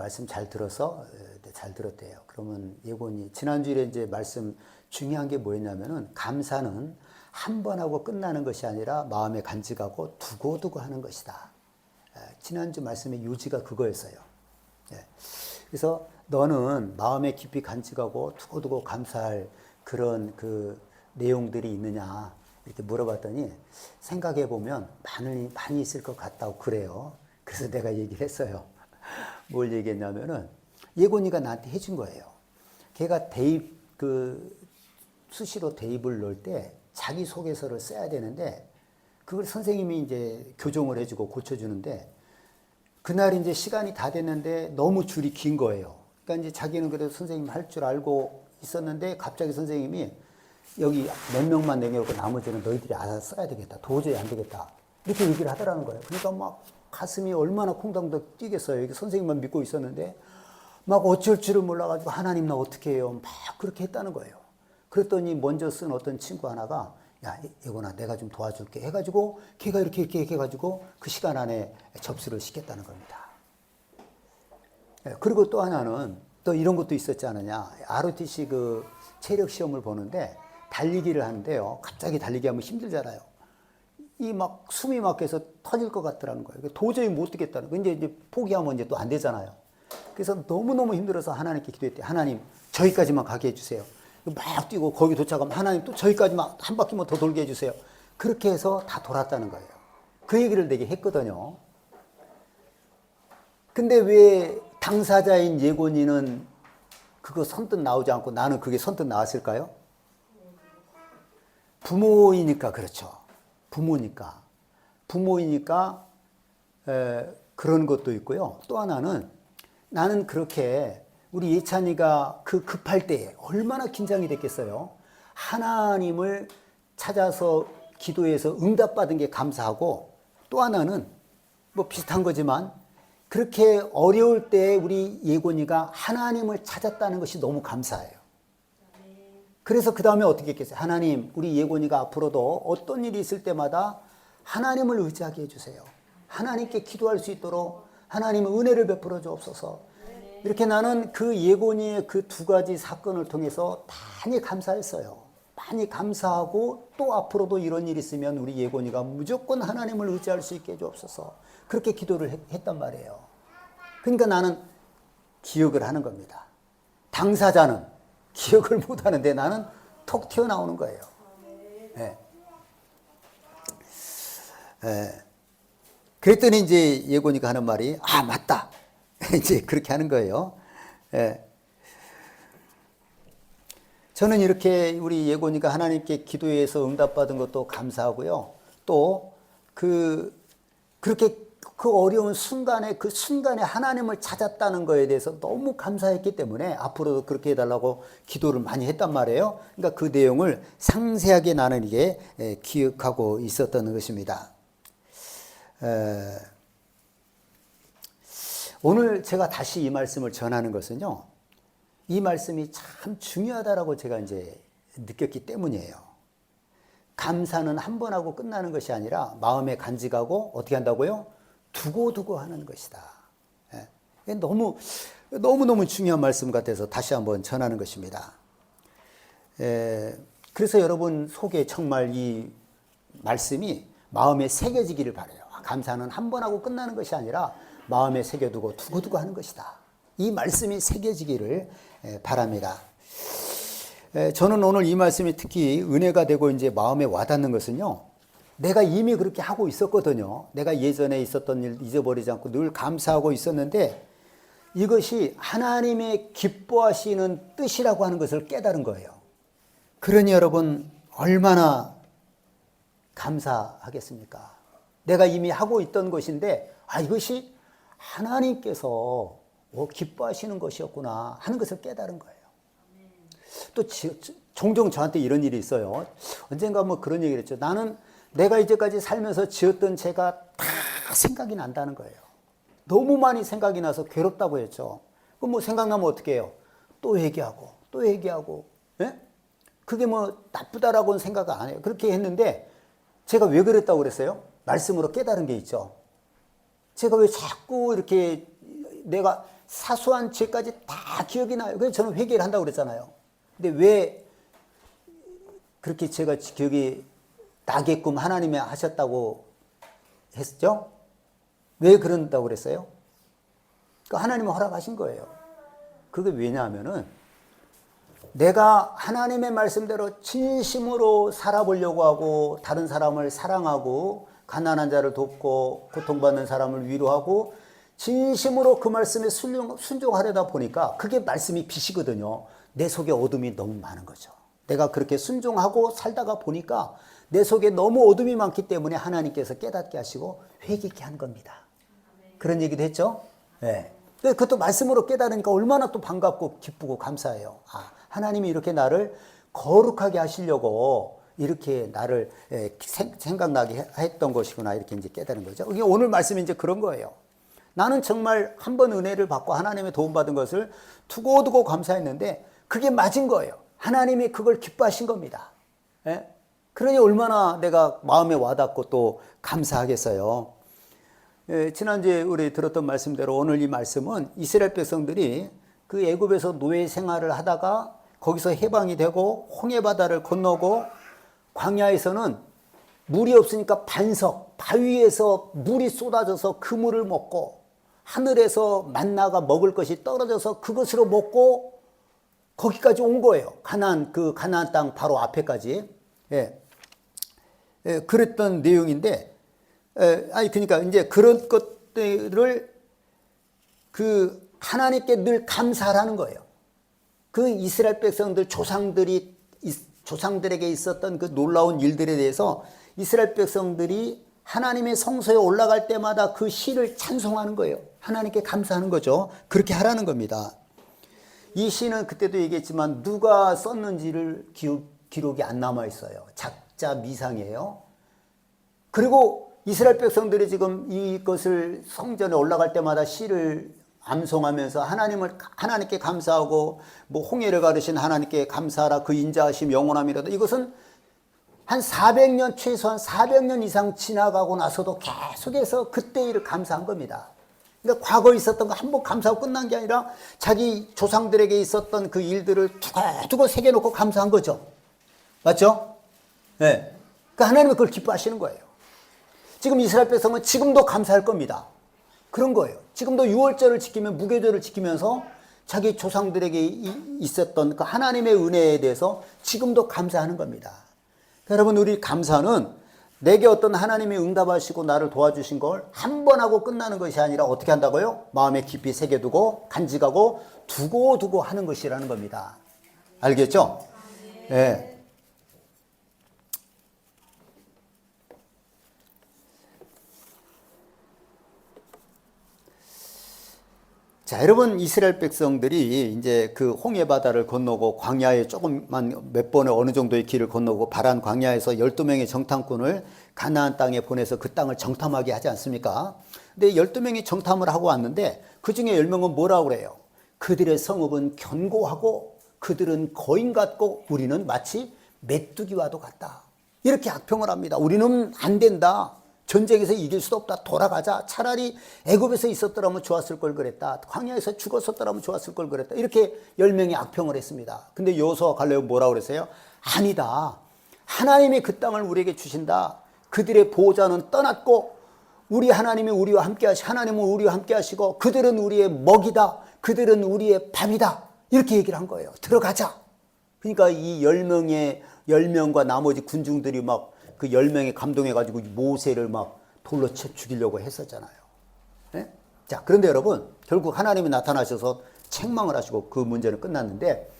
말씀 잘 들어서 잘 들었대요. 그러면 예곤이 지난주에 이제 말씀 중요한 게 뭐였냐면은 감사는 한 번 하고 끝나는 것이 아니라 마음에 간직하고 두고두고 하는 것이다. 지난주 말씀의 요지가 그거였어요. 그래서 너는 마음에 깊이 간직하고 두고두고 감사할 그런 그 내용들이 있느냐 이렇게 물어봤더니 생각해 보면 많이 있을 것 같다고 그래요. 그래서 내가 얘기를 했어요. 뭘 얘기했냐면은 예곤이가 나한테 해준 거예요. 걔가 대입 수시로 대입을 넣을 때 자기소개서를 써야 되는데 그걸 선생님이 이제 교정을 해주고 고쳐주는데 그날 이제 시간이 다 됐는데 너무 줄이 긴 거예요. 그러니까 이제 자기는 그래도 선생님 할 줄 알고 있었는데 갑자기 선생님이 여기 몇 명만 내려오고 나머지는 너희들이 알아서 써야 되겠다. 도저히 안 되겠다. 이렇게 얘기를 하더라는 거예요. 그러니까 막 가슴이 얼마나 콩당당 뛰겠어요. 이게 선생님만 믿고 있었는데 막 어쩔 줄을 몰라가지고 하나님 나 어떻게 해요. 막 그렇게 했다는 거예요. 그랬더니 먼저 쓴 어떤 친구 하나가 야 예곤아 내가 좀 도와줄게 해가지고 걔가 이렇게 해가지고 그 시간 안에 접수를 시켰다는 겁니다. 그리고 또 하나는 또 이런 것도 있었지 않느냐. ROTC 그 체력 시험을 보는데 달리기를 하는데요. 갑자기 달리기 하면 힘들잖아요. 이 막 숨이 막혀서 터질 것 같더라는 거예요. 도저히 못 뛰겠다는 거예요. 이제 포기하면 이제 또 안 되잖아요. 그래서 너무너무 힘들어서 하나님께 기도했대. 하나님 저기까지만 가게 해주세요. 막 뛰고 거기 도착하면 하나님 또 저기까지만 한 바퀴만 더 돌게 해주세요. 그렇게 해서 다 돌았다는 거예요. 그 얘기를 내게 했거든요. 근데 왜 당사자인 예곤이는 그거 선뜻 나오지 않고 나는 그게 선뜻 나왔을까요? 부모이니까 그렇죠. 부모니까 그런 것도 있고요. 또 하나는 나는 그렇게 우리 예찬이가 그 급할 때 얼마나 긴장이 됐겠어요. 하나님을 찾아서 기도해서 응답받은 게 감사하고 또 하나는 뭐 비슷한 거지만 그렇게 어려울 때 우리 예곤이가 하나님을 찾았다는 것이 너무 감사해요. 그래서 그 다음에 어떻게 했겠어요? 하나님, 우리 예곤이가 앞으로도 어떤 일이 있을 때마다 하나님을 의지하게 해주세요. 하나님께 기도할 수 있도록 하나님의 은혜를 베풀어 주옵소서. 이렇게 나는 그 예곤이의 그 두 가지 사건을 통해서 많이 감사했어요. 많이 감사하고 또 앞으로도 이런 일이 있으면 우리 예곤이가 무조건 하나님을 의지할 수 있게 해주옵소서. 그렇게 기도를 했단 말이에요. 그러니까 나는 기억을 하는 겁니다. 당사자는 기억을 못 하는데 나는 톡 튀어나오는 거예요. 네. 그랬더니 이제 예곤이가 하는 말이 아 맞다. 이제 그렇게 하는 거예요. 저는 이렇게 우리 예곤이가 하나님께 기도해서 응답받은 것도 감사하고요. 또 그렇게 그 어려운 순간에 그 순간에 하나님을 찾았다는 거에 대해서 너무 감사했기 때문에 앞으로도 그렇게 해달라고 기도를 많이 했단 말이에요. 그러니까 그 내용을 상세하게 나는 이게 기억하고 있었던 것입니다. 오늘 제가 다시 이 말씀을 전하는 것은요. 이 말씀이 참 중요하다라고 제가 이제 느꼈기 때문이에요. 감사는 한 번 하고 끝나는 것이 아니라 마음에 간직하고 어떻게 한다고요? 두고두고 하는 것이다. 너무너무 중요한 말씀 같아서 다시 한번 전하는 것입니다. 그래서 여러분 속에 정말 이 말씀이 마음에 새겨지기를 바라요. 감사는 한 번 하고 끝나는 것이 아니라 마음에 새겨두고 두고두고 하는 것이다. 이 말씀이 새겨지기를 바랍니다. 저는 오늘 이 말씀이 특히 은혜가 되고 이제 마음에 와닿는 것은요. 내가 이미 그렇게 하고 있었거든요. 내가 예전에 있었던 일 잊어버리지 않고 늘 감사하고 있었는데 이것이 하나님의 기뻐하시는 뜻이라고 하는 것을 깨달은 거예요. 그러니 여러분 얼마나 감사하겠습니까? 내가 이미 하고 있던 것인데 이것이 하나님께서 기뻐하시는 것이었구나 하는 것을 깨달은 거예요. 또 종종 저한테 이런 일이 있어요. 언젠가 뭐 그런 얘기를 했죠. 나는 내가 이제까지 살면서 지었던 죄가 다 생각이 난다는 거예요. 너무 많이 생각이 나서 괴롭다고 했죠. 그럼 뭐 생각나면 어떻게 해요? 또 얘기하고 또 얘기하고. 예? 그게 뭐 나쁘다라고는 생각 안 해요. 그렇게 했는데 제가 왜 그랬다고 그랬어요? 말씀으로 깨달은 게 있죠. 제가 왜 자꾸 이렇게 내가 사소한 죄까지 다 기억이 나요. 그래서 저는 회개를 한다고 그랬잖아요. 근데 왜 그렇게 제가 기억이 나게끔 하나님이 하셨다고 했죠? 왜 그런다고 그랬어요? 그러니까 하나님이 허락하신 거예요. 그게 왜냐하면은 내가 하나님의 말씀대로 진심으로 살아보려고 하고 다른 사람을 사랑하고 가난한 자를 돕고 고통받는 사람을 위로하고 진심으로 그 말씀에 순종하려다 보니까 그게 말씀이 빛이거든요. 내 속에 어둠이 너무 많은 거죠. 내가 그렇게 순종하고 살다가 보니까 내 속에 너무 어둠이 많기 때문에 하나님께서 깨닫게 하시고 회개케 한 겁니다. 그런 얘기도 했죠. 네. 그것도 말씀으로 깨달으니까 얼마나 또 반갑고 기쁘고 감사해요. 아, 하나님이 이렇게 나를 거룩하게 하시려고 이렇게 나를 생각나게 했던 것이구나 이렇게 이제 깨달은 거죠. 이게 오늘 말씀이 이제 그런 거예요. 나는 정말 한 번 은혜를 받고 하나님의 도움받은 것을 두고두고 감사했는데 그게 맞은 거예요. 하나님이 그걸 기뻐하신 겁니다. 예? 그러니 얼마나 내가 마음에 와닿고 또 감사하겠어요. 예, 지난주에 우리 들었던 말씀대로 오늘 이 말씀은 이스라엘 백성들이 그 애굽에서 노예 생활을 하다가 거기서 해방이 되고 홍해바다를 건너고 광야에서는 물이 없으니까 반석, 바위에서 물이 쏟아져서 그 물을 먹고 하늘에서 만나가 먹을 것이 떨어져서 그것으로 먹고 거기까지 온 거예요. 가나안 땅 바로 앞에까지. 예. 예, 그랬던 내용인데, 그러니까 이제 그런 것들을 하나님께 늘 감사하는 거예요. 그 이스라엘 백성들 조상들에게 있었던 그 놀라운 일들에 대해서 이스라엘 백성들이 하나님의 성소에 올라갈 때마다 그 시를 찬송하는 거예요. 하나님께 감사하는 거죠. 그렇게 하라는 겁니다. 이 시는 그때도 얘기했지만 누가 썼는지를 기록이 안 남아 있어요. 작자 미상이에요. 그리고 이스라엘 백성들이 지금 이것을 성전에 올라갈 때마다 시를 암송하면서 하나님께 감사하고 뭐 홍해를 가르신 하나님께 감사하라 그 인자하심 영원함이라도 이것은 한 400년 최소한 400년 이상 지나가고 나서도 계속해서 그때 일을 감사한 겁니다. 그러니까 과거에 있었던 거 한 번 감사하고 끝난 게 아니라 자기 조상들에게 있었던 그 일들을 두고두고 새겨놓고 감사한 거죠. 맞죠? 네. 그러니까 하나님은 그걸 기뻐하시는 거예요. 지금 이스라엘 백성은 지금도 감사할 겁니다. 그런 거예요. 지금도 유월절을 지키면 무교절을 지키면서 자기 조상들에게 있었던 그 하나님의 은혜에 대해서 지금도 감사하는 겁니다. 여러분 우리 감사는 내게 어떤 하나님이 응답하시고 나를 도와주신 걸 한 번 하고 끝나는 것이 아니라 어떻게 한다고요? 마음에 깊이 새겨두고 간직하고 두고 하는 것이라는 겁니다. 알겠죠? 네. 자, 여러분 이스라엘 백성들이 이제 그 홍해 바다를 건너고 광야에 조금만 몇 번의 어느 정도의 길을 건너고 바란 광야에서 12명의 정탐꾼을 가나안 땅에 보내서 그 땅을 정탐하게 하지 않습니까? 근데 12명이 정탐을 하고 왔는데 그 중에 10명은 뭐라고 그래요? 그들의 성읍은 견고하고 그들은 거인 같고 우리는 마치 메뚜기와도 같다. 이렇게 악평을 합니다. 우리는 안 된다. 전쟁에서 이길 수도 없다. 돌아가자. 차라리 애굽에서 있었더라면 좋았을 걸 그랬다. 광야에서 죽었었더라면 좋았을 걸 그랬다. 이렇게 10명이 악평을 했습니다. 근데 여호수아와 갈렙은 뭐라고 그랬어요? 아니다. 하나님이 그 땅을 우리에게 주신다. 그들의 보호자는 떠났고 우리 하나님이 우리와 함께 하나님은 우리와 함께 하시고 그들은 우리의 먹이다. 그들은 우리의 밥이다. 이렇게 얘기를 한 거예요. 들어가자. 그러니까 이 10명과 나머지 군중들이 막 그 10명이 감동해가지고 모세를 막 돌로 쳐 죽이려고 했었잖아요. 네? 자, 그런데 여러분, 결국 하나님이 나타나셔서 책망을 하시고 그 문제는 끝났는데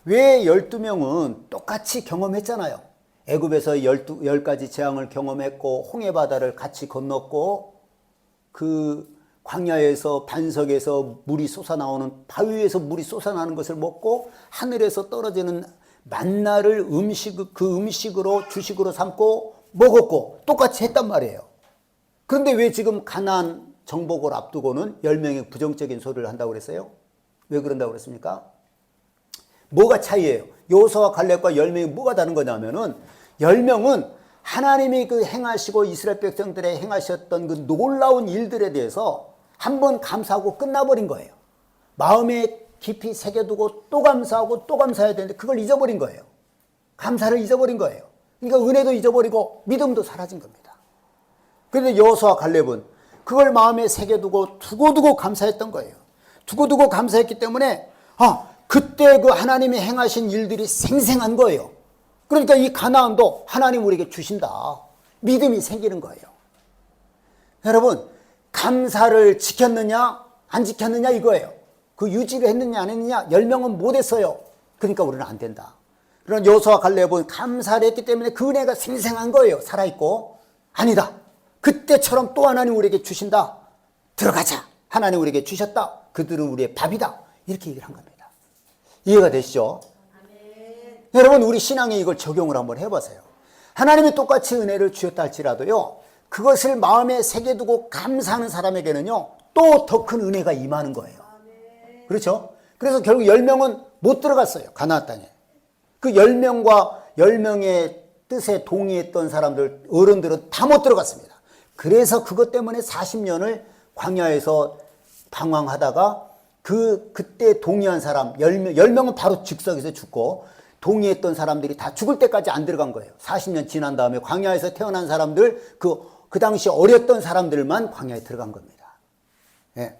왜 12명은 똑같이 경험했잖아요. 애굽에서 10가지 재앙을 경험했고 홍해 바다를 같이 건넜고 그 광야에서 반석에서 물이 솟아나오는 바위에서 물이 솟아나는 것을 먹고 하늘에서 떨어지는 만나를 그 음식으로 주식으로 삼고 먹었고 똑같이 했단 말이에요. 그런데 왜 지금 가나안 정복을 앞두고는 10명의 부정적인 소리를 한다고 그랬어요? 왜 그런다고 그랬습니까? 뭐가 차이예요? 여호수아와 갈렙과 10명이 뭐가 다른 거냐면은 10명은 하나님이 그 행하시고 이스라엘 백성들의 행하셨던 그 놀라운 일들에 대해서 한번 감사하고 끝나버린 거예요. 마음에 깊이 새겨두고 또 감사하고 또 감사해야 되는데 그걸 잊어버린 거예요. 감사를 잊어버린 거예요. 그러니까 은혜도 잊어버리고 믿음도 사라진 겁니다. 그런데 여호수아 갈렙은 그걸 마음에 새겨두고 두고두고 감사했던 거예요. 두고두고 감사했기 때문에 그때 그 하나님이 행하신 일들이 생생한 거예요. 그러니까 이 가나안도 하나님 우리에게 주신다. 믿음이 생기는 거예요. 여러분, 감사를 지켰느냐 안 지켰느냐 이거예요. 그 유지를 했느냐 안 했느냐 10명은 못했어요. 그러니까 우리는 안 된다. 그런 여호수아 갈렙은 감사를 했기 때문에 그 은혜가 생생한 거예요. 살아있고. 아니다. 그때처럼 또 하나님 우리에게 주신다. 들어가자. 하나님 우리에게 주셨다. 그들은 우리의 밥이다. 이렇게 얘기를 한 겁니다. 이해가 되시죠? 아멘. 여러분, 우리 신앙에 이걸 적용을 한번 해보세요. 하나님이 똑같이 은혜를 주셨다 할지라도요, 그것을 마음에 새겨두고 감사하는 사람에게는요, 또 더 큰 은혜가 임하는 거예요. 아멘. 그렇죠? 그래서 결국 10명은 못 들어갔어요. 가나안 땅에. 그 10명과 10명의 뜻에 동의했던 사람들, 어른들은 다 못 들어갔습니다. 그래서 그것 때문에 40년을 광야에서 방황하다가 그때 동의한 사람 10명은 바로 즉석에서 죽고 동의했던 사람들이 다 죽을 때까지 안 들어간 거예요. 40년 지난 다음에 광야에서 태어난 사람들, 그 당시 어렸던 사람들만 광야에 들어간 겁니다. 예.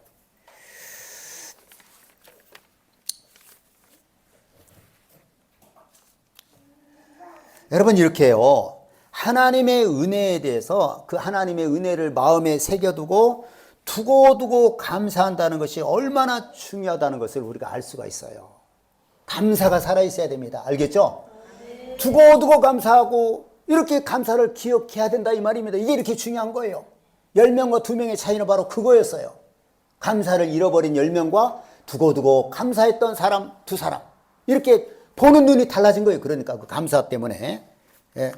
여러분, 이렇게 해요. 하나님의 은혜에 대해서 그 하나님의 은혜를 마음에 새겨두고 두고두고 감사한다는 것이 얼마나 중요하다는 것을 우리가 알 수가 있어요. 감사가 살아있어야 됩니다. 알겠죠? 네. 두고두고 감사하고 이렇게 감사를 기억해야 된다 이 말입니다. 이게 이렇게 중요한 거예요. 10명과 2명의 차이는 바로 그거였어요. 감사를 잃어버린 10명과 두고두고 감사했던 사람 2사람. 이렇게 보는 눈이 달라진 거예요. 그러니까 그 감사 때문에. 예.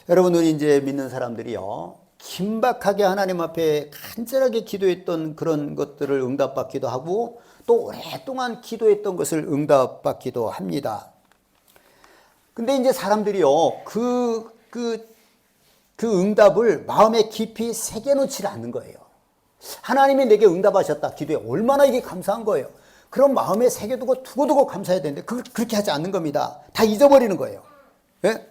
여러분, 우리 이제 믿는 사람들이요, 긴박하게 하나님 앞에 간절하게 기도했던 그런 것들을 응답받기도 하고 또 오랫동안 기도했던 것을 응답받기도 합니다. 근데 이제 사람들이요, 그 응답을 마음에 깊이 새겨놓지 않는 거예요. 하나님이 내게 응답하셨다. 기도에 얼마나 이게 감사한 거예요. 그런 마음에 새겨두고 두고두고 감사해야 되는데 그렇게 하지 않는 겁니다. 다 잊어버리는 거예요. 예?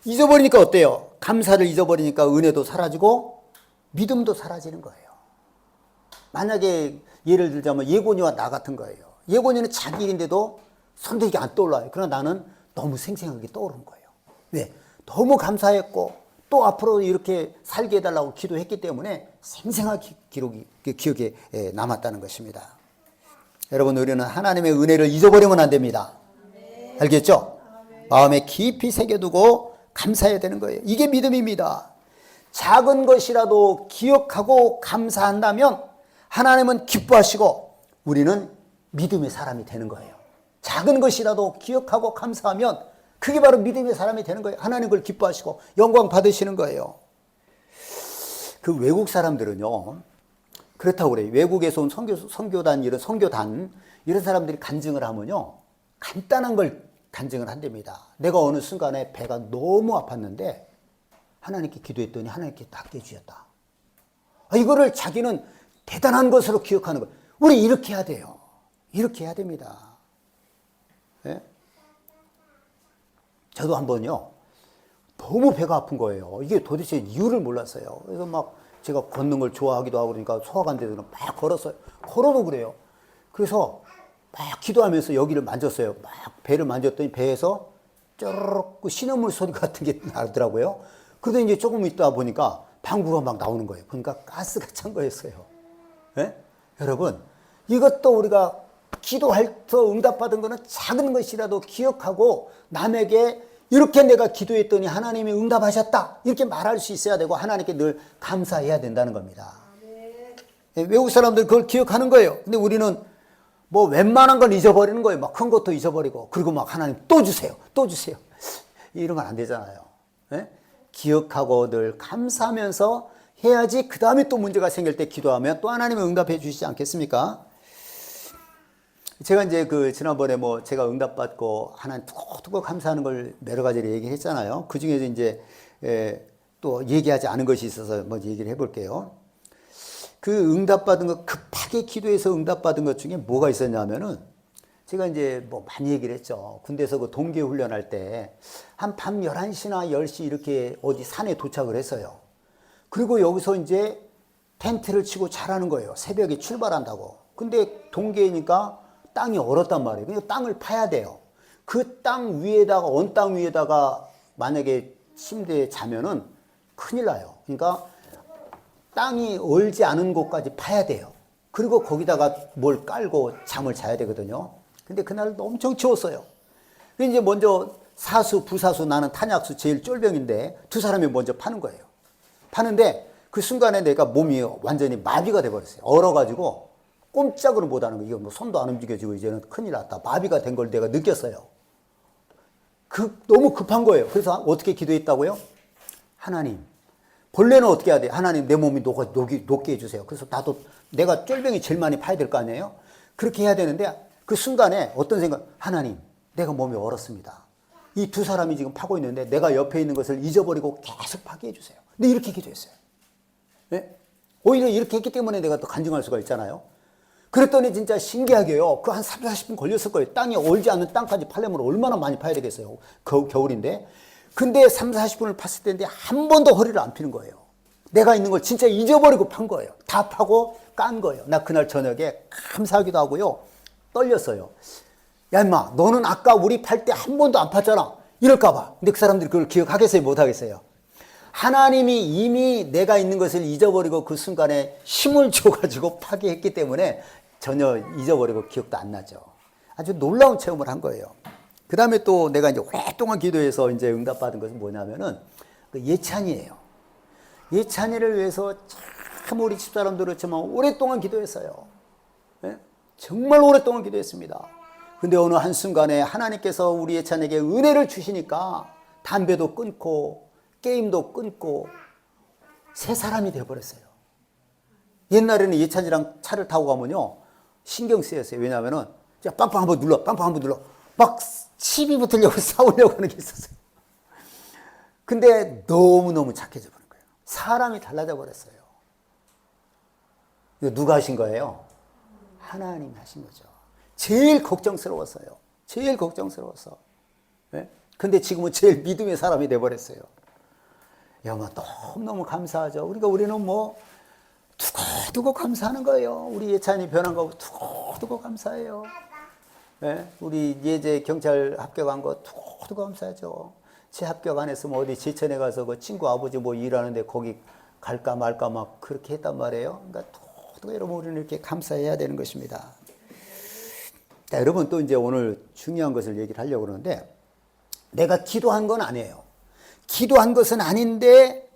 잊어버리니까 어때요? 감사를 잊어버리니까 은혜도 사라지고 믿음도 사라지는 거예요. 만약에 예를 들자면 예고니와 나 같은 거예요. 예고니는 자기 일인데도 손도 이게 안 떠올라요. 그러나 나는 너무 생생하게 떠오른 거예요. 왜? 너무 감사했고 또 앞으로 이렇게 살게 해달라고 기도했기 때문에 생생하게 기억에 남았다는 것입니다. 여러분, 우리는 하나님의 은혜를 잊어버리면 안 됩니다. 알겠죠? 마음에 깊이 새겨두고 감사해야 되는 거예요. 이게 믿음입니다. 작은 것이라도 기억하고 감사한다면 하나님은 기뻐하시고 우리는 믿음의 사람이 되는 거예요. 작은 것이라도 기억하고 감사하면 그게 바로 믿음의 사람이 되는 거예요. 하나님 그걸 기뻐하시고 영광 받으시는 거예요. 그 외국 사람들은요, 그렇다고 그래요. 외국에서 온 선교단 이런 사람들이 간증을 하면요, 간단한 걸 간증을 한답니다. 내가 어느 순간에 배가 너무 아팠는데 하나님께 기도했더니 하나님께 낫게 해주셨다. 이거를 자기는 대단한 것으로 기억하는 거예요. 우리 이렇게 해야 돼요. 이렇게 해야 됩니다. 네? 저도 한 번요, 너무 배가 아픈 거예요. 이게 도대체 이유를 몰랐어요. 그래서 막 제가 걷는 걸 좋아하기도 하고 그러니까 소화가 안 되서 막 걸었어요. 걸어도 그래요. 그래서 막 기도하면서 여기를 만졌어요. 막 배를 만졌더니 배에서 쩌르륵 그 신음물 소리 같은 게 나더라고요. 그러더니 이제 조금 있다 보니까 방구가 막 나오는 거예요. 그러니까 가스가 찬 거였어요. 네? 여러분, 이것도 우리가 기도할 때 응답받은 거는 작은 것이라도 기억하고 남에게 이렇게 내가 기도했더니 하나님이 응답하셨다 이렇게 말할 수 있어야 되고 하나님께 늘 감사해야 된다는 겁니다. 네, 외국 사람들 그걸 기억하는 거예요. 근데 우리는 뭐 웬만한 건 잊어버리는 거예요. 막 큰 것도 잊어버리고 그리고 막 하나님 또 주세요. 또 주세요. 이런 건 안 되잖아요. 네? 기억하고 늘 감사하면서 해야지 그 다음에 또 문제가 생길 때 기도하면 또 하나님이 응답해 주시지 않겠습니까? 제가 이제 지난번에 제가 응답받고 하나님 두고 감사하는 걸 여러 가지를 얘기했잖아요. 그 중에서 이제 또 얘기하지 않은 것이 있어서 먼저 얘기를 해볼게요. 그 응답받은 것, 급하게 기도해서 응답받은 것 중에 뭐가 있었냐면은, 제가 이제 뭐 많이 얘기를 했죠. 군대에서 그 동계 훈련할 때 한 밤 11시나 10시 이렇게 어디 산에 도착을 했어요. 그리고 여기서 이제 텐트를 치고 자라는 거예요. 새벽에 출발한다고. 근데 동계니까 땅이 얼었단 말이에요. 그러니까 땅을 파야 돼요. 그 땅 위에다가, 언 땅 위에다가 만약에 침대에 자면은 큰일 나요. 그러니까 땅이 얼지 않은 곳까지 파야 돼요. 그리고 거기다가 뭘 깔고 잠을 자야 되거든요. 근데 그날 엄청 추웠어요. 그래서 이제 먼저 사수, 부사수, 나는 탄약수 제일 쫄병인데 두 사람이 먼저 파는 거예요. 파는데 그 순간에 내가 몸이 완전히 마비가 돼버렸어요. 얼어가지고 꼼짝으로 못하는 거예요. 이거 뭐 손도 안 움직여지고 이제는 큰일 났다. 마비가 된 걸 내가 느꼈어요. 너무 급한 거예요. 그래서 어떻게 기도했다고요? 하나님, 본래는 어떻게 해야 돼요? 하나님, 내 몸이 녹게 해주세요. 그래서 나도 내가 쫄병이 제일 많이 파야 될 거 아니에요? 그렇게 해야 되는데 그 순간에 어떤 생각? 하나님, 내가 몸이 얼었습니다. 이 두 사람이 지금 파고 있는데 내가 옆에 있는 것을 잊어버리고 계속 파게 해주세요. 근데 이렇게 기도했어요. 네? 오히려 이렇게 했기 때문에 내가 또 간증할 수가 있잖아요. 그랬더니 진짜 신기하게요. 그 한 30, 40분 걸렸을 거예요. 땅이 얼지 않는 땅까지 파려면 얼마나 많이 파야 되겠어요. 겨울인데. 근데 30, 40분을 팠을 때인데 한 번도 허리를 안 피는 거예요. 내가 있는 걸 진짜 잊어버리고 판 거예요. 다 파고 깐 거예요. 나 그날 저녁에 감사하기도 하고요. 떨렸어요. 야, 임마, 너는 아까 우리 팔 때 한 번도 안 팠잖아. 이럴까봐. 근데 그 사람들이 그걸 기억하겠어요? 못하겠어요? 하나님이 이미 내가 있는 것을 잊어버리고 그 순간에 힘을 줘가지고 파게 했기 때문에 전혀 잊어버리고 기억도 안 나죠. 아주 놀라운 체험을 한 거예요. 그 다음에 또 내가 이제 오랫동안 기도해서 이제 응답받은 것은 뭐냐면은 그 예찬이에요. 예찬이를 위해서 참 우리 집사람도 그렇지만 오랫동안 기도했어요. 네? 정말 오랫동안 기도했습니다. 근데 어느 한순간에 하나님께서 우리 예찬에게 은혜를 주시니까 담배도 끊고 게임도 끊고 새 사람이 되어버렸어요. 옛날에는 예찬이랑 차를 타고 가면요 신경 쓰였어요. 왜냐하면은 빵빵 한번 눌러, 빵빵 한번 눌러, 막 시비 붙으려고 싸우려고 하는 게 있었어요. 근데 너무너무 착해져 버린 거예요. 사람이 달라져 버렸어요. 이거 누가 하신 거예요? 하나님이 하신 거죠. 제일 걱정스러웠어요. 제일 걱정스러웠어. 네? 근데 지금은 제일 믿음의 사람이 돼버렸어요. 뭐 너무너무 감사하죠. 그러니까 우리는 뭐 두고두고 감사하는 거예요. 우리 예찬이 변한 거 두고두고 감사해요. 네? 우리 예제 경찰 합격한 거 두고두고 감사하죠. 제 합격 안 했으면 어디 제천에 가서 그 친구 아버지 뭐 일하는데 거기 갈까 말까 막 그렇게 했단 말이에요. 그러니까 두고두고 여러분 우리는 이렇게 감사해야 되는 것입니다. 자, 여러분 또 이제 오늘 중요한 것을 얘기를 하려고 그러는데 내가 기도한 건 아니에요. 기도한 것은 아닌데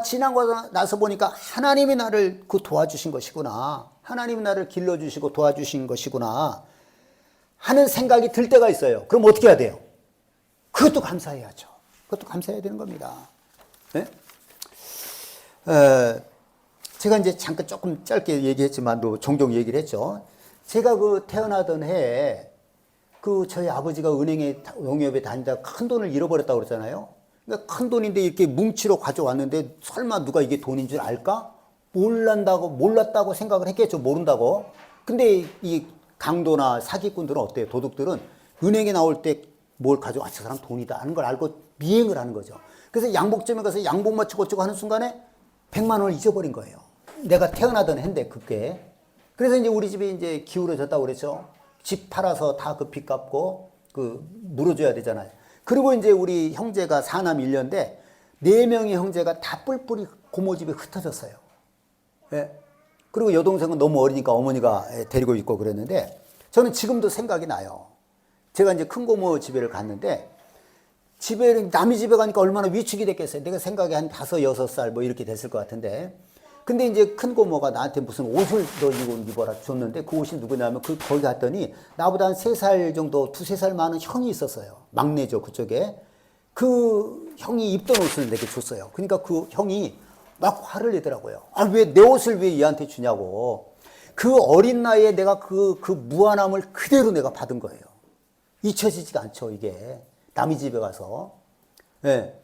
지나고 나서 보니까 하나님이 나를 도와주신 것이구나. 하나님이 나를 길러주시고 도와주신 것이구나 하는 생각이 들 때가 있어요. 그럼 어떻게 해야 돼요? 그것도 감사해야죠. 그것도 감사해야 되는 겁니다. 네? 제가 이제 잠깐 조금 짧게 얘기했지만 종종 얘기를 했죠. 제가 태어나던 해에 저희 아버지가 은행에 농협에 다니다가 큰 돈을 잃어버렸다고 그랬잖아요. 그러니까 큰 돈인데 이렇게 뭉치로 가져왔는데 설마 누가 이게 돈인 줄 알까? 몰랐다고 생각을 했겠죠. 모른다고. 근데 이 강도나 사기꾼들은 어때요? 도둑들은 은행에 나올 때 뭘 가져와? 저 사람 돈이다 하는 걸 알고 미행을 하는 거죠. 그래서 양복점에 가서 양복 맞추고 어쩌고 하는 순간에 100만 원을 잊어버린 거예요. 내가 태어나던 해인데 그게. 그래서 이제 우리 집이 이제 기울어졌다고 그랬죠. 집 팔아서 다 그 빚 갚고 물어줘야 되잖아요. 그리고 이제 우리 형제가 4남 1녀인데 4명의 형제가 다 뿔뿔이 고모 집에 흩어졌어요. 예. 그리고 여동생은 너무 어리니까 어머니가 데리고 있고 그랬는데 저는 지금도 생각이 나요. 제가 이제 큰 고모 집에를 갔는데 남의 집에 가니까 얼마나 위축이 됐겠어요. 내가 생각에 한 5, 6살 뭐 이렇게 됐을 것 같은데 근데 이제 큰 고모가 나한테 무슨 옷을 너 이거 입어라 줬는데 그 옷이 누구냐면 거기 갔더니 나보다 한 3살 정도 2-3살 많은 형이 있었어요. 막내죠 그쪽에. 그 형이 입던 옷을 내게 줬어요. 그러니까 그 형이 막 화를 내더라고요. 왜 내 옷을 왜 얘한테 주냐고. 그 어린 나이에 내가 그 무한함을 그대로 내가 받은 거예요. 잊혀지지가 않죠 이게. 남의 집에 가서. 예.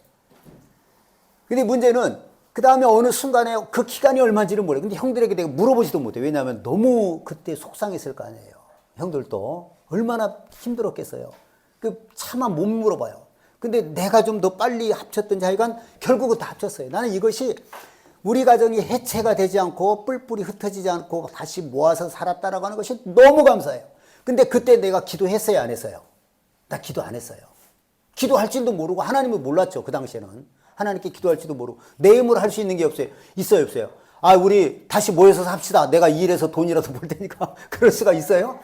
근데 문제는 그 다음에 어느 순간에 그 기간이 얼마인지를 모르요. 근데 형들에게 내가 물어보지도 못해. 왜냐하면 너무 그때 속상했을 거 아니에요. 형들도 얼마나 힘들었겠어요. 그 차마 못 물어봐요. 근데 내가 좀 더 빨리 합쳤던지 하여간 결국은 다 합쳤어요. 나는 이것이 우리 가정이 해체가 되지 않고 뿔뿔이 흩어지지 않고 다시 모아서 살았다라고 하는 것이 너무 감사해요. 근데 그때 내가 기도했어요, 안 했어요? 나 기도 안 했어요. 기도할 줄도 모르고 하나님을 몰랐죠. 그 당시에는. 하나님께 기도할 줄도 모르고 내 힘으로 할 수 있는 게 없어요. 있어요, 없어요? 아, 우리 다시 모여서 삽시다. 내가 이 일에서 돈이라도 벌 테니까. 그럴 수가 있어요?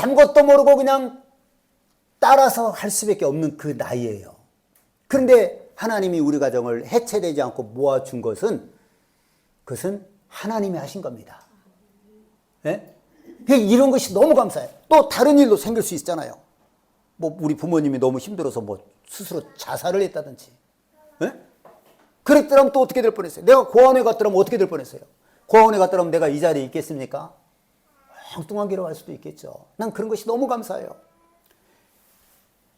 아무것도 모르고 그냥 따라서 할 수밖에 없는 그 나이예요. 그런데 하나님이 우리 가정을 해체되지 않고 모아준 것은 그것은 하나님이 하신 겁니다. 네? 이런 것이 너무 감사해요. 또 다른 일도 생길 수 있잖아요. 뭐 우리 부모님이 너무 힘들어서 뭐 스스로 자살을 했다든지. 네? 그랬더라면 또 어떻게 될 뻔했어요? 내가 고아원에 갔더라면 어떻게 될 뻔했어요? 고아원에 갔더라면 내가 이 자리에 있겠습니까? 엉뚱한 길을 갈 수도 있겠죠. 난 그런 것이 너무 감사해요.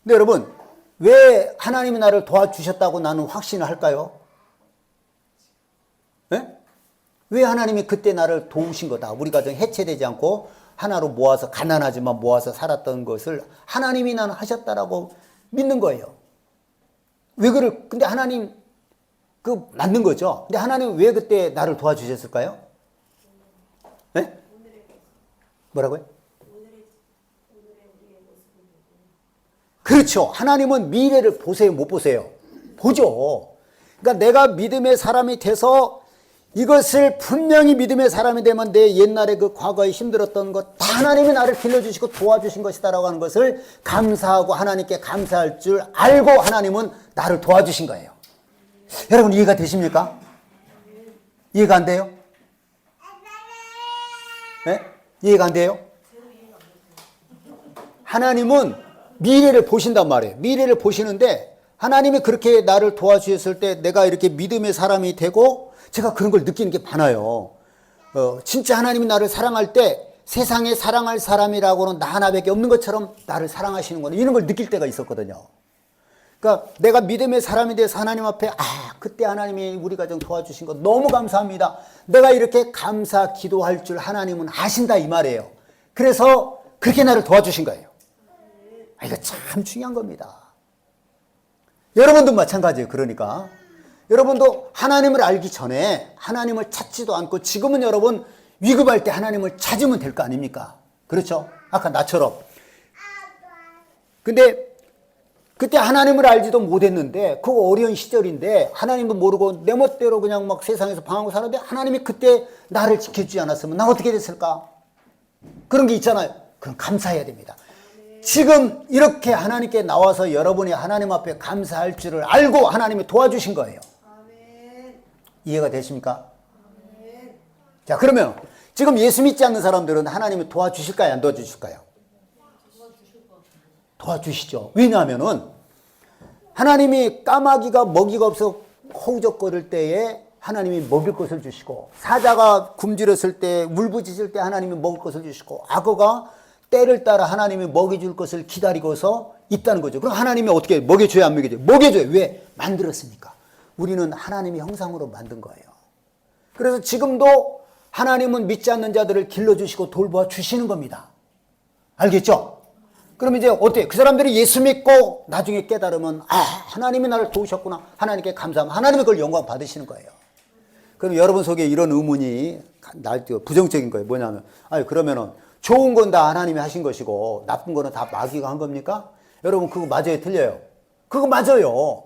근데 여러분, 왜 하나님이 나를 도와주셨다고 나는 확신을 할까요? 네? 왜 하나님이 그때 나를 도우신 거다. 우리 가정 해체되지 않고 하나로 모아서 가난하지만 모아서 살았던 것을 하나님이 나는 하셨다라고 믿는 거예요. 왜 근데 하나님 맞는 거죠. 근데 하나님 왜 그때 나를 도와주셨을까요? 네? 뭐라고요? 그렇죠. 하나님은 미래를 보세요, 못 보세요? 보죠. 그러니까 내가 믿음의 사람이 돼서 이것을 분명히 믿음의 사람이 되면 내 옛날에 그 과거에 힘들었던 것 다 하나님이 나를 길러주시고 도와주신 것이다라고 하는 것을 감사하고 하나님께 감사할 줄 알고 하나님은 나를 도와주신 거예요. 여러분 이해가 되십니까? 이해가 안 돼요? 네? 이해가 안 돼요? 하나님은 미래를 보신단 말이에요. 미래를 보시는데 하나님이 그렇게 나를 도와주셨을 때 내가 이렇게 믿음의 사람이 되고 제가 그런 걸 느끼는 게 많아요. 진짜 하나님이 나를 사랑할 때 세상에 사랑할 사람이라고는 나 하나밖에 없는 것처럼 나를 사랑하시는 거는 이런 걸 느낄 때가 있었거든요. 그러니까 내가 믿음의 사람이 돼서 하나님 앞에 그때 하나님이 우리 가정 도와주신 거 너무 감사합니다. 내가 이렇게 감사 기도할 줄 하나님은 아신다 이 말이에요. 그래서 그렇게 나를 도와주신 거예요. 이거 참 중요한 겁니다. 여러분도 마찬가지예요. 그러니까 여러분도 하나님을 알기 전에 하나님을 찾지도 않고 지금은 여러분 위급할 때 하나님을 찾으면 될 거 아닙니까? 그렇죠? 아까 나처럼. 근데 그때 하나님을 알지도 못했는데 그 어려운 시절인데 하나님도 모르고 내 멋대로 그냥 막 세상에서 방황하고 살았는데 하나님이 그때 나를 지켜주지 않았으면 나 어떻게 됐을까? 그런 게 있잖아요. 그럼 감사해야 됩니다. 지금 이렇게 하나님께 나와서 여러분이 하나님 앞에 감사할 줄을 알고 하나님이 도와주신 거예요. 이해가 되십니까? 자, 그러면 지금 예수 믿지 않는 사람들은 하나님이 도와주실까요? 안 도와주실까요? 도와주시죠. 왜냐하면은 하나님이 까마귀가 먹이가 없어 허우적거릴 때에 하나님이 먹일 것을 주시고 사자가 굶주렸을 때 울부짖을 때 하나님이 먹을 것을 주시고 악어가 때를 따라 하나님이 먹여줄 것을 기다리고서 있다는 거죠. 그럼 하나님이 어떻게 먹여줘요? 안 먹여줘요? 먹여줘요. 왜? 만들었으니까. 우리는 하나님의 형상으로 만든 거예요. 그래서 지금도 하나님은 믿지 않는 자들을 길러주시고 돌보아 주시는 겁니다. 알겠죠? 그럼 이제 어때요? 그 사람들이 예수 믿고 나중에 깨달으면 하나님이 나를 도우셨구나. 하나님께 감사하면 하나님이 그걸 영광 받으시는 거예요. 그럼 여러분 속에 이런 의문이 부정적인 거예요. 뭐냐면 그러면은 좋은 건 다 하나님이 하신 것이고 나쁜 거는 다 마귀가 한 겁니까? 여러분 그거 맞아요? 틀려요? 그거 맞아요.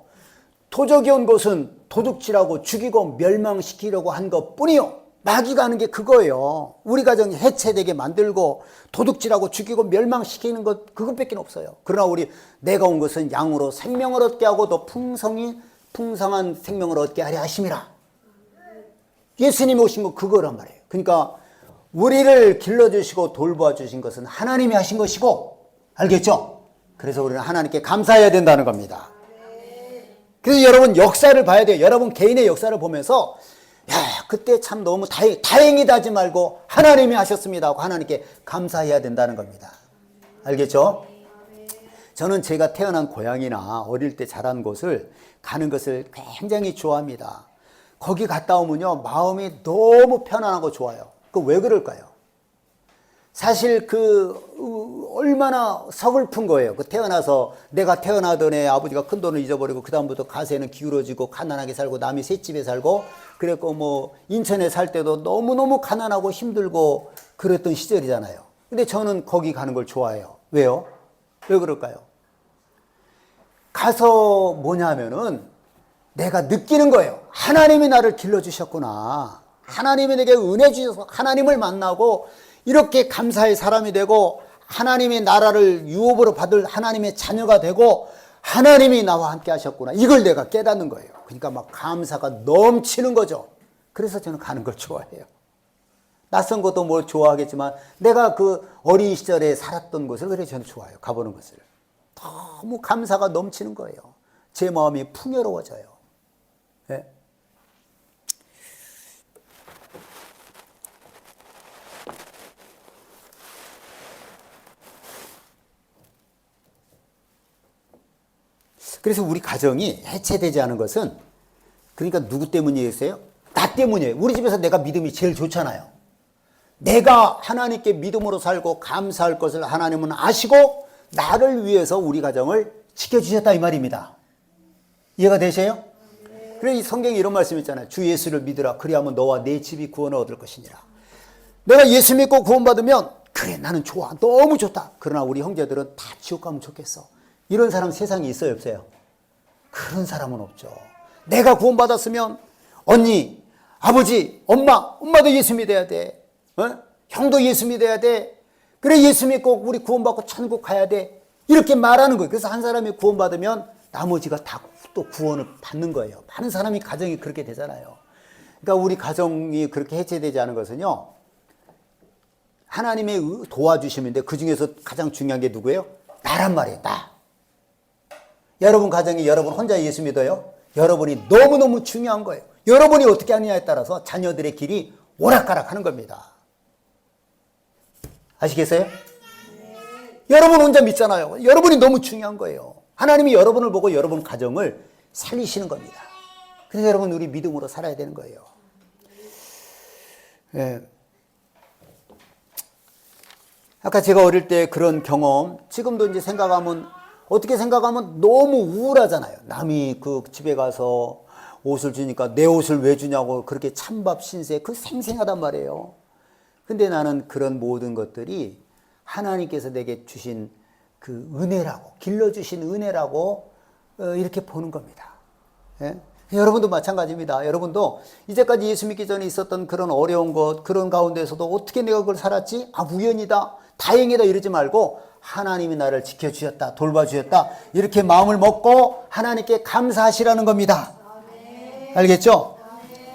도적이 온 것은 도둑질하고 죽이고 멸망시키려고 한 것뿐이요. 마귀가 하는 게 그거예요. 우리 가정이 해체되게 만들고 도둑질하고 죽이고 멸망시키는 것 그것밖에 없어요. 그러나 내가 온 것은 양으로 생명을 얻게 하고 더 풍성한 생명을 얻게 하려 하심이라. 예수님이 오신 건 그거란 말이에요. 그러니까 우리를 길러주시고 돌보아 주신 것은 하나님이 하신 것이고 알겠죠? 그래서 우리는 하나님께 감사해야 된다는 겁니다. 그래서 여러분 역사를 봐야 돼요. 여러분 개인의 역사를 보면서 그때 참 너무 다행이다 하지 말고 하나님이 하셨습니다 하고 하나님께 감사해야 된다는 겁니다. 알겠죠? 저는 제가 태어난 고향이나 어릴 때 자란 곳을 가는 것을 굉장히 좋아합니다. 거기 갔다 오면요, 마음이 너무 편안하고 좋아요. 그 왜 그럴까요? 사실 얼마나 서글픈 거예요. 태어나서 내가 태어나던 애 아버지가 큰 돈을 잊어버리고 그다음부터 가세는 기울어지고 가난하게 살고 남이 셋집에 살고 그랬고 뭐 인천에 살 때도 너무너무 가난하고 힘들고 그랬던 시절이잖아요. 근데 저는 거기 가는 걸 좋아해요. 왜요? 왜 그럴까요? 가서 뭐냐면은 내가 느끼는 거예요. 하나님이 나를 길러주셨구나. 하나님이 내게 은혜 주셔서 하나님을 만나고 이렇게 감사의 사람이 되고 하나님의 나라를 유업으로 받을 하나님의 자녀가 되고 하나님이 나와 함께 하셨구나. 이걸 내가 깨닫는 거예요. 그러니까 막 감사가 넘치는 거죠. 그래서 저는 가는 걸 좋아해요. 낯선 것도 뭐 좋아하겠지만 내가 그 어린 시절에 살았던 곳을 그래 저는 좋아해요. 가보는 것을. 너무 감사가 넘치는 거예요. 제 마음이 풍요로워져요. 네? 그래서 우리 가정이 해체되지 않은 것은 그러니까 누구 때문이겠어요? 나 때문이에요. 우리 집에서 내가 믿음이 제일 좋잖아요. 내가 하나님께 믿음으로 살고 감사할 것을 하나님은 아시고 나를 위해서 우리 가정을 지켜주셨다 이 말입니다. 이해가 되세요? 그래서 이 성경에 이런 말씀 있잖아요. 주 예수를 믿으라. 그리하면 너와 내 집이 구원을 얻을 것이니라. 내가 예수 믿고 구원받으면 그래 나는 좋아. 너무 좋다. 그러나 우리 형제들은 다 지옥 가면 좋겠어. 이런 사람 세상에 있어요 없어요? 그런 사람은 없죠. 내가 구원받았으면 언니, 아버지, 엄마도 예수 믿어야 돼. 형도 예수 믿어야 돼. 그래 예수 믿고 우리 구원받고 천국 가야 돼. 이렇게 말하는 거예요. 그래서 한 사람이 구원받으면 나머지가 다 또 구원을 받는 거예요. 많은 사람이 가정이 그렇게 되잖아요. 그러니까 우리 가정이 그렇게 해체되지 않은 것은요. 하나님의 도와주심인데 그중에서 가장 중요한 게 누구예요? 나란 말이에요. 나. 여러분 가정이 여러분 혼자 예수 믿어요? 여러분이 너무너무 중요한 거예요. 여러분이 어떻게 하느냐에 따라서 자녀들의 길이 오락가락 하는 겁니다. 아시겠어요? 여러분 혼자 믿잖아요. 여러분이 너무 중요한 거예요. 하나님이 여러분을 보고 여러분 가정을 살리시는 겁니다. 그래서 여러분 우리 믿음으로 살아야 되는 거예요. 예. 아까 제가 어릴 때 그런 경험, 지금도 이제 어떻게 생각하면 너무 우울하잖아요. 남이 그 집에 가서 옷을 주니까 내 옷을 왜 주냐고 그렇게 찬밥 신세, 그 생생하단 말이에요. 근데 나는 그런 모든 것들이 하나님께서 내게 주신 그 은혜라고, 길러주신 은혜라고 이렇게 보는 겁니다. 예? 여러분도 마찬가지입니다. 여러분도 이제까지 예수 믿기 전에 있었던 그런 어려운 것, 그런 가운데서도 어떻게 내가 그걸 살았지? 우연이다, 다행이다 이러지 말고 하나님이 나를 지켜주셨다, 돌봐주셨다 이렇게 마음을 먹고 하나님께 감사하시라는 겁니다. 알겠죠?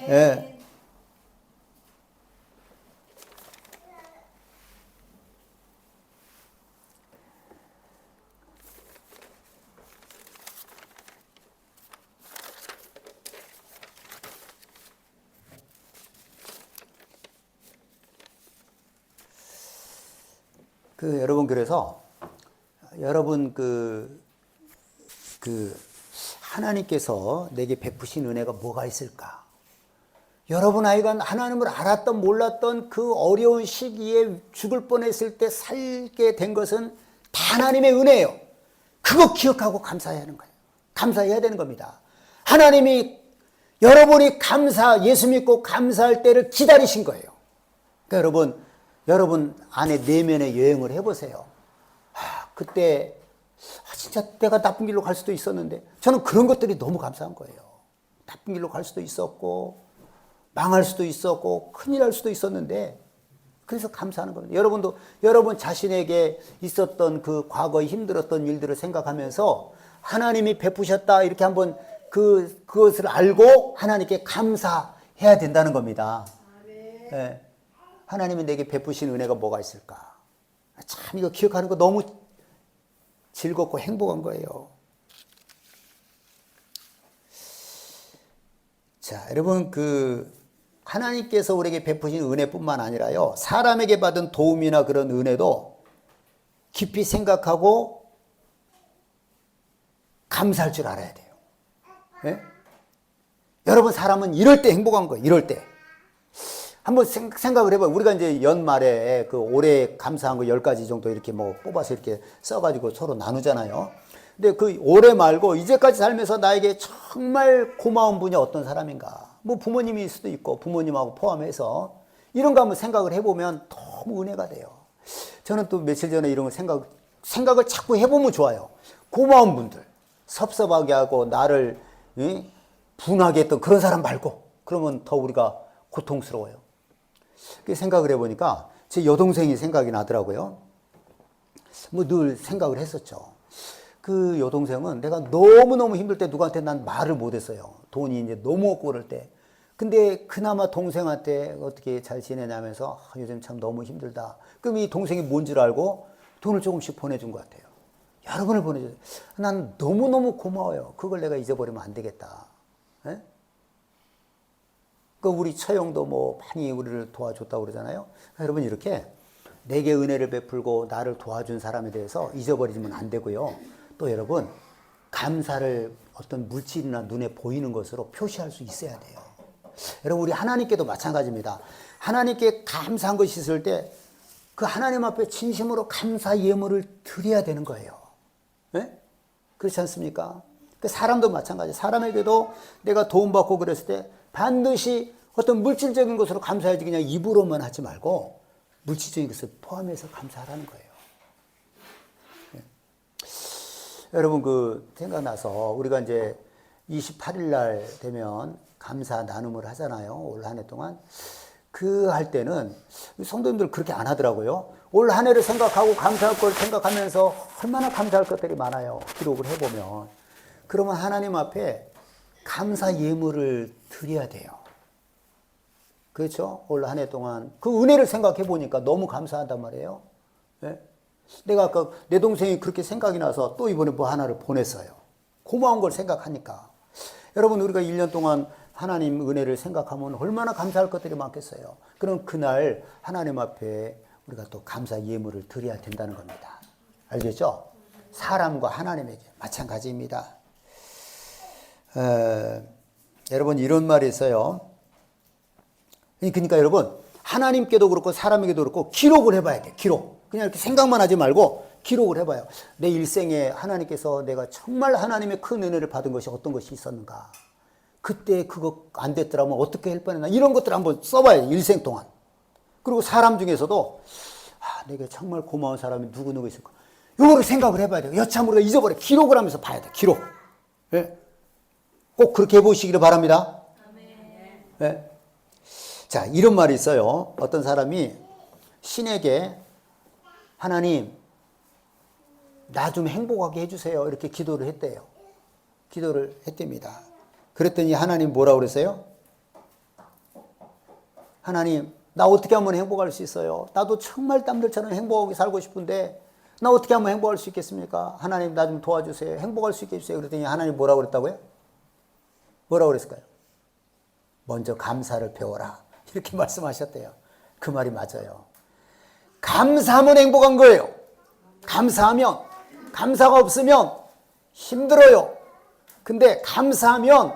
예. 여러분 그래서 여러분 하나님께서 내게 베푸신 은혜가 뭐가 있을까? 여러분 아이가 하나님을 알았던 몰랐던 그 어려운 시기에 죽을 뻔했을 때 살게 된 것은 다 하나님의 은혜예요. 그거 기억하고 감사해야 하는 거예요. 감사해야 되는 겁니다. 하나님이 여러분이 예수 믿고 감사할 때를 기다리신 거예요. 그러니까 여러분 안에 내면의 여행을 해보세요. 그때 진짜 내가 나쁜 길로 갈 수도 있었는데 저는 그런 것들이 너무 감사한 거예요. 나쁜 길로 갈 수도 있었고 망할 수도 있었고 큰일 날 수도 있었는데 그래서 감사하는 겁니다. 여러분도 여러분 자신에게 있었던 그 과거에 힘들었던 일들을 생각하면서 하나님이 베푸셨다 이렇게 한번 그것을 알고 하나님께 감사해야 된다는 겁니다. 네. 하나님이 내게 베푸신 은혜가 뭐가 있을까? 참 이거 기억하는 거 너무 즐겁고 행복한 거예요. 자, 여러분 하나님께서 우리에게 베푸신 은혜뿐만 아니라요. 사람에게 받은 도움이나 그런 은혜도 깊이 생각하고 감사할 줄 알아야 돼요. 네? 여러분, 사람은 이럴 때 행복한 거예요. 이럴 때. 한번 생각을 해봐요. 우리가 이제 연말에 그 올해 감사한 거 10가지 정도 이렇게 뭐 뽑아서 이렇게 써가지고 서로 나누잖아요. 근데 그 올해 말고 이제까지 살면서 나에게 정말 고마운 분이 어떤 사람인가. 뭐 부모님일 수도 있고 부모님하고 포함해서 이런 거 한번 생각을 해보면 너무 은혜가 돼요. 저는 또 며칠 전에 이런 거 생각을 자꾸 해보면 좋아요. 고마운 분들, 섭섭하게 하고 나를 분하게 했던 그런 사람 말고, 그러면 더 우리가 고통스러워요. 그 생각을 해보니까 제 여동생이 생각이 나더라고요. 뭐 늘 생각을 했었죠. 그 여동생은 내가 너무너무 힘들 때 누구한테 난 말을 못했어요. 돈이 이제 너무 없고 그럴 때. 근데 그나마 동생한테 어떻게 잘 지내냐면서 요즘 참 너무 힘들다. 그럼 이 동생이 뭔 줄 알고 돈을 조금씩 보내준 것 같아요. 여러 번을 보내줬어요. 난 너무너무 고마워요. 그걸 내가 잊어버리면 안 되겠다. 예? 그 우리 처형도 뭐 많이 우리를 도와줬다고 그러잖아요. 여러분, 이렇게 내게 은혜를 베풀고 나를 도와준 사람에 대해서 잊어버리면 안 되고요. 또 여러분, 감사를 어떤 물질이나 눈에 보이는 것으로 표시할 수 있어야 돼요. 여러분, 우리 하나님께도 마찬가지입니다. 하나님께 감사한 것이 있을 때 그 하나님 앞에 진심으로 감사 예물을 드려야 되는 거예요. 네? 그렇지 않습니까? 그 사람도 마찬가지. 사람에게도 내가 도움받고 그랬을 때 반드시 어떤 물질적인 것으로 감사해야지, 그냥 입으로만 하지 말고 물질적인 것을 포함해서 감사하라는 거예요. 네. 여러분, 그 생각나서 우리가 이제 28일 날 되면 감사 나눔을 하잖아요. 올 한 해 동안. 그 할 때는 성도님들 그렇게 안 하더라고요. 올 한 해를 생각하고 감사할 걸 생각하면서 얼마나 감사할 것들이 많아요. 기록을 해보면. 그러면 하나님 앞에 감사 예물을 드려야 돼요. 그렇죠? 올 한 해 동안 그 은혜를 생각해 보니까 너무 감사하단 말이에요. 네? 내가 아까 내 동생이 그렇게 생각이 나서 또 이번에 뭐 하나를 보냈어요. 고마운 걸 생각하니까. 여러분, 우리가 1년 동안 하나님 은혜를 생각하면 얼마나 감사할 것들이 많겠어요. 그럼 그날 하나님 앞에 우리가 또 감사 예물을 드려야 된다는 겁니다. 알겠죠? 사람과 하나님에게 마찬가지입니다. 여러분, 이런 말이 있어요. 그러니까 여러분, 하나님께도 그렇고 사람에게도 그렇고 기록을 해봐야 돼. 기록. 그냥 이렇게 생각만 하지 말고 기록을 해봐요. 내 일생에 하나님께서 내가 정말 하나님의 큰 은혜를 받은 것이 어떤 것이 있었는가. 그때 그거 안 됐더라면 어떻게 할 뻔했나. 이런 것들을 한번 써봐요. 일생 동안. 그리고 사람 중에서도 내게 정말 고마운 사람이 누구누구 있을까. 이거를 생각을 해봐야 돼요. 여참 우리가 잊어버려. 기록을 하면서 봐야 돼. 기록. 네? 꼭 그렇게 해보시기를 바랍니다. 네? 자, 이런 말이 있어요. 어떤 사람이 신에게 하나님, 나 좀 행복하게 해주세요. 이렇게 기도를 했대요. 기도를 했답니다. 그랬더니 하나님 뭐라고 그랬어요? 하나님, 나 어떻게 하면 행복할 수 있어요? 나도 정말 땀들처럼 행복하게 살고 싶은데 나 어떻게 하면 행복할 수 있겠습니까? 하나님, 나 좀 도와주세요. 행복할 수 있게 해주세요. 그랬더니 하나님 뭐라고 그랬다고요? 뭐라고 그랬을까요? 먼저 감사를 배워라. 이렇게 말씀하셨대요. 그 말이 맞아요. 감사하면 행복한 거예요. 감사하면. 감사가 없으면 힘들어요. 근데 감사하면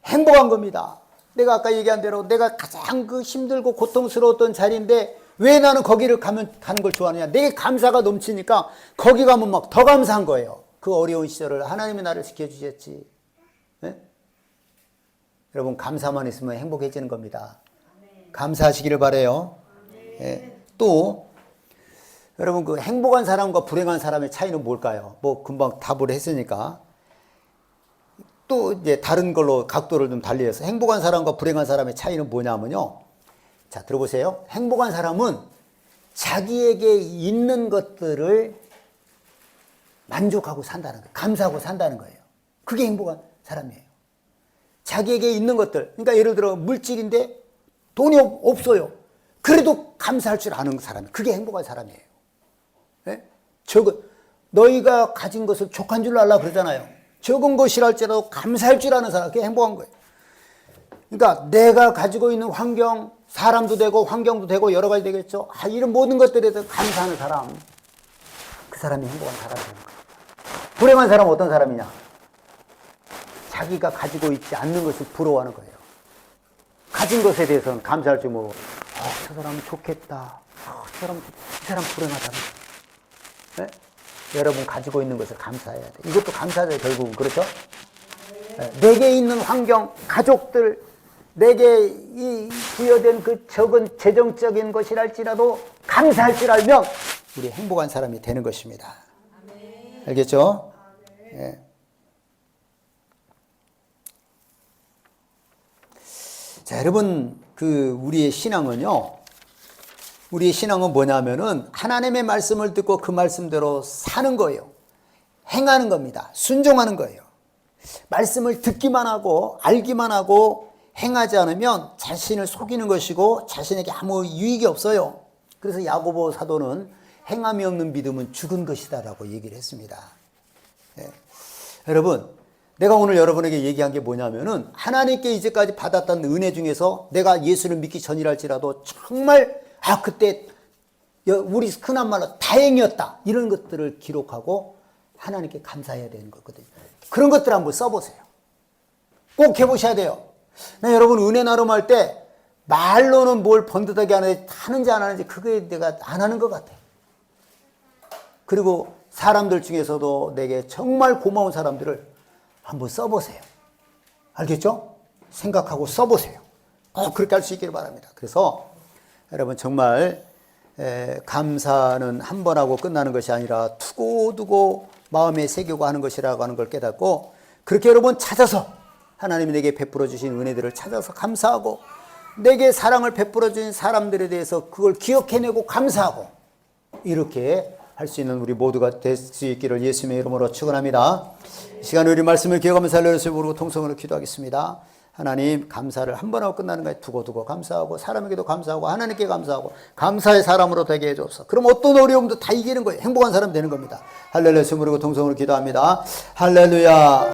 행복한 겁니다. 내가 아까 얘기한 대로 내가 가장 그 힘들고 고통스러웠던 자리인데 왜 나는 거기를 가는 걸 좋아하느냐. 내게 감사가 넘치니까 거기 가면 막 더 감사한 거예요. 그 어려운 시절을 하나님이 나를 지켜주셨지. 네? 여러분, 감사만 있으면 행복해지는 겁니다. 감사하시기를 바라요. 네. 또 여러분, 그 행복한 사람과 불행한 사람의 차이는 뭘까요? 뭐 금방 답을 했으니까 또 이제 다른 걸로 각도를 좀 달리해서 행복한 사람과 불행한 사람의 차이는 뭐냐면요. 자, 들어보세요. 행복한 사람은 자기에게 있는 것들을 만족하고 산다는 거예요. 감사하고 산다는 거예요. 그게 행복한 사람이에요. 자기에게 있는 것들. 그러니까 예를 들어 물질인데 돈이 없어요. 그래도 감사할 줄 아는 사람. 그게 행복한 사람이에요. 네? 너희가 가진 것을 족한 줄 알라 그러잖아요. 적은 것이랄지라도 감사할 줄 아는 사람. 그게 행복한 거예요. 그러니까 내가 가지고 있는 환경, 사람도 되고 환경도 되고 여러 가지 되겠죠. 이런 모든 것들에 대해서 감사하는 사람. 그 사람이 행복한 사람이에요. 불행한 사람은 어떤 사람이냐? 자기가 가지고 있지 않는 것을 부러워하는 거예요. 가진 것에 대해서는 감사할 줄 모르고, 저 사람은 좋겠다. 이 사람 불행하다는 거예요. 네? 여러분 가지고 있는 것을 감사해야 돼. 이것도 감사죠, 결국은. 그렇죠? 네. 내게 있는 환경, 가족들, 내게 이 부여된 그 적은 재정적인 것이랄지라도 감사할 줄 알면 우리 행복한 사람이 되는 것입니다. 알겠죠? 네. 자, 여러분, 우리의 신앙은요, 우리의 신앙은 뭐냐면은 하나님의 말씀을 듣고 그 말씀대로 사는 거예요. 행하는 겁니다. 순종하는 거예요. 말씀을 듣기만 하고 알기만 하고 행하지 않으면 자신을 속이는 것이고 자신에게 아무 유익이 없어요. 그래서 야고보 사도는 행함이 없는 믿음은 죽은 것이다 라고 얘기를 했습니다. 네. 여러분, 내가 오늘 여러분에게 얘기한 게 뭐냐면은 하나님께 이제까지 받았던 은혜 중에서 내가 예수를 믿기 전이랄지라도 정말 그때 우리 흔한 말로 다행이었다 이런 것들을 기록하고 하나님께 감사해야 되는 거거든요. 그런 것들 한번 써보세요. 꼭 해보셔야 돼요. 여러분 은혜 나눔할 때 말로는 뭘 번듯하게 하는지 안 하는지 그거에 내가 안 하는 것 같아요. 그리고 사람들 중에서도 내게 정말 고마운 사람들을 한번 써보세요. 알겠죠? 생각하고 써보세요. 꼭 그렇게 할 수 있기를 바랍니다. 그래서 여러분 정말 감사는 한 번 하고 끝나는 것이 아니라 두고두고 마음에 새기고 하는 것이라고 하는 걸 깨닫고 그렇게 여러분 찾아서 하나님이 내게 베풀어 주신 은혜들을 찾아서 감사하고 내게 사랑을 베풀어 주신 사람들에 대해서 그걸 기억해내고 감사하고 이렇게 할 수 있는 우리 모두가 될 수 있기를 예수님의 이름으로 축원합니다. 이 시간에 우리 말씀을 기억하면서 살려주시고 부르고 통성으로 기도하겠습니다. 하나님 감사를 한 번 하고 끝나는 거에 두고두고 감사하고 사람에게도 감사하고 하나님께 감사하고 감사의 사람으로 되게 해줘서 그럼 어떤 어려움도 다 이기는 거예요. 행복한 사람 되는 겁니다. 할렐루야. 부르고 통성으로 기도합니다. 할렐루야.